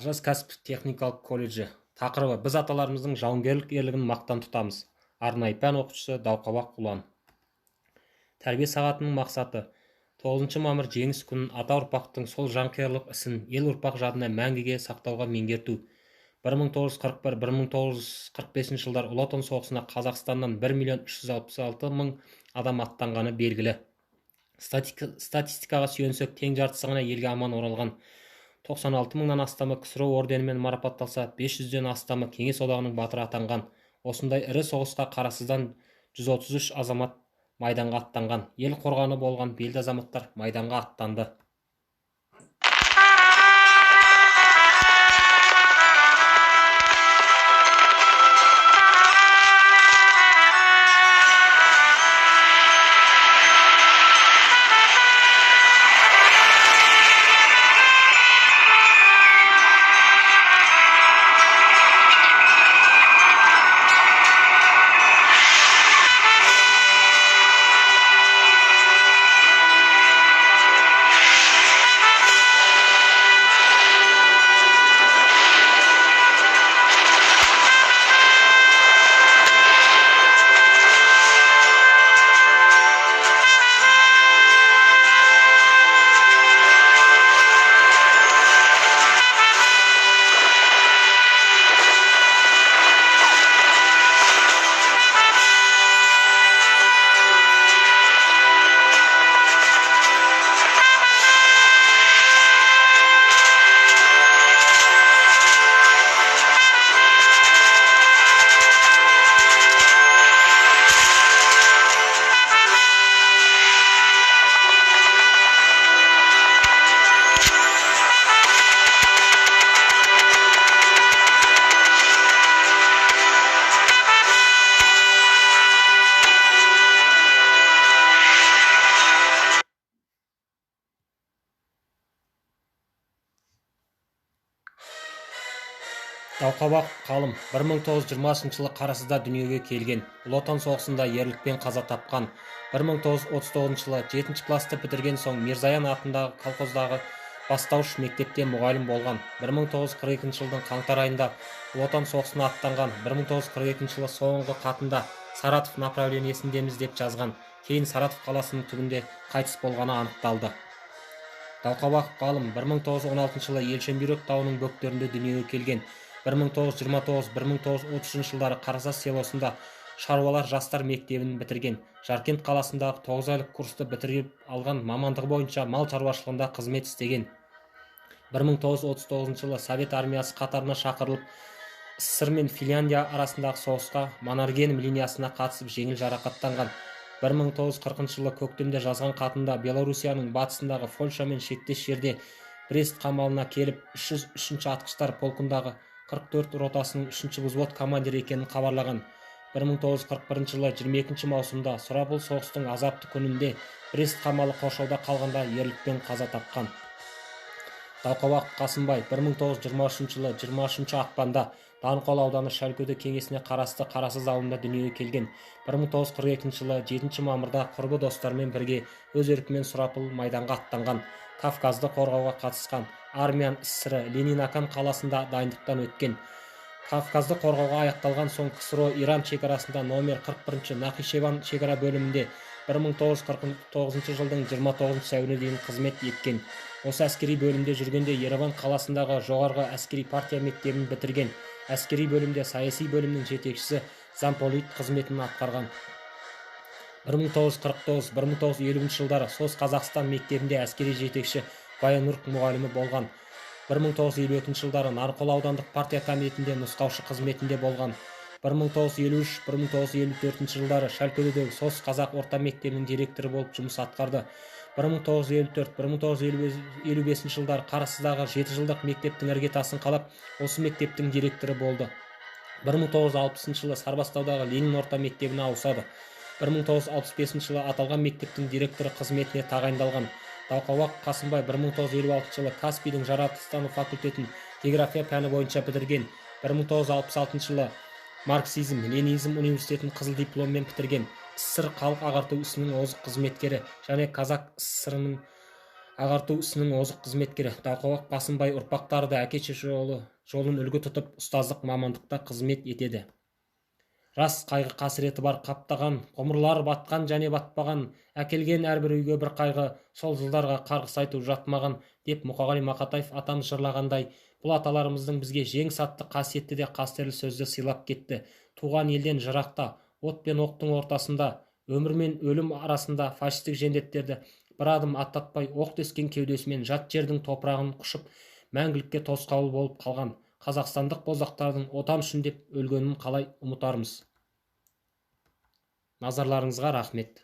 Жас кәсіптік техникалық колледжі. Тақырыбы: біз аталарымыздың жауынгерлік ерлігін мақтан тұтамыз. Арнайы пән оқытушысы Дауқабақ Құлан. Тәрбие сағатының мақсаты: 9 мамыр жеңіс күнін ата ұрпақтың сол жанқиярлық ісін ел ұрпақ жадына мәңгіге сақтауға меңгерту. 1941-1945 жылдар Ұлы Отан соғысына Қазақстаннан 1.366.000 адам аттанғаны белгілі. Статистикаға сүйенсек, тең жартысы ғана елге аман оралған. 96.000-нан астамы КСРО орденімен марапатталса, 500-ден астамы Кеңес одағының батыры атанған. Осындай ірі соғысқа қарасыздан 133 азамат майданға аттанған. Ел қорғаны болған белді азаматтар майданға аттанды. Дауқабақ ғалым 1920 жылы Қарасызда дүниеге келген. Ұлы Отан соғысында ерлікпен қаза тапқан. 1939 жылы 7 класты бітірген соң Мирзаян атындағы колхоздағы бастауыш мектепте мұғалім болған. 1942 жылдың қаңтар айында Ұлы Отан соғысына аттанған. 1942 жылы соңғы хатында Саратов направлениесіндеміз деп жазған. Кейін Саратов қаласының түбінде қайтыс болғаны анықталды. Дауқабақ ғалым 1916 жылы Елшенбүйрек тауының бөктерінде дүниеге келген. 1929-1930 жылдары Қарасаз селосында шаруалар жастар мектебін бітірген. Жаркент қаласындағы 9 айлық курсты бітіріп алған, мамандығы бойынша мал шаруашылығында қызмет істеген. 1939 жылы Совет армиясы қатарына шақырылып, СССР мен Финляндия арасындағы соғысқа Маннергейм линиясына қатысып жеңіл жарақаттанған. 1940 жылы көктемде жазған хатында Белоруссияның батысындағы Польшамен шектес жерде Брест қамалына келіп 303 атқыштар полкындағы 44 ротасының 3-ші взвод командирі екенін хабарлаған. 1941 жылы 22 маусымда сұрапыл соғыстың азапты күнінде Брест қамалы қоршауда қалғанда ерлікпен қаза тапқан. Дауқабақ Қасымбай 1923 жылы 23 ақпанда Даңғол ауданы Шәлкөде кеңесіне қарасты Қарасыз ауылында дүниеге келген. 1942 жылы 7 мамырда құрбы достармен бірге өз еркімен сұрапыл майданға аттанған. Кавказды қорғауға қатысқан. Армиян СССР Ленинакан қаласында дайындықтан өткен. Кавказды қорғауға аяқталған соң КСРО Иран шекарасында номер 41 Нахичеван шекара бөлімінде 1949 жылдың 29 сәуіріне дейін қызмет еткен. Осы әскери бөлімде жүргенде Ереван қаласындағы жоғарғы әскери партия мектебін бітірген. Әскери бөлімде саяси бөлімнің жетекшісі замполит қызметін атқарған. 1949-1950 жылдары СОС Қазақстан мектебінде әскери жетекші Баянұрқ мұғалімі болған. 1952 жылдары Нарқол аудандық партия комитетінде нұсқаушы қызметінде болған. 1953-1954 жылдары Шәлкөдегі СОС Қазақ орта мектебінің директоры болып жұмыс атқарды. 1954-1955 жылдары Қарасыздағы 7 жылдық мектептің іргетасын қалап, осы мектептің директоры болды. 1960 жылы Сарбастаудағы Ленин орта мектебіне ауысады. 1965 жылы аталған мектептің директоры қызметіне тағайындалған. Дауқабақ Қасымбай 1956 жылы Каспийдің жаратылыстану факультетін география пәні бойынша бітірген. 1966 жылы Марксизм, Ленинизм университетін қызыл дипломмен бітірген. СССР халық ағарту ісінің озық қызметкері және Қазақ СССР-ның ағарту ісінің озық қызметкері, Тауқабақ Басынбай ұрпақтары да әке-шеше жолын үлгі тұтып, ұстаздық мамандықта қызмет етеді. Рас, қайғы қасіреті бар қаптаған, ғұмырлары батқан және батпаған, әкелген әрбір үйге бір қайғы, сол жылдарға қарғыс айту жатмаған, деп Мұқағали Мақатаев атамыз жырлағандай, бұл аталарымыздың бізге жеңіс атты қасиетті де қастерлі сөзді сыйлап кетті. Туған елден жырақта, от пен оқтың ортасында, өмір мен өлім арасында фашистік жендеттерді бір адым аттатпай оқ тескен кеудесімен жат жердің топырағын құшып, мәңгілікке тосқауыл болып қалған қазақстандық боздақтардың отан үшін деп өлгенін қалай ұмытармыз. Назарларыңызға рахмет.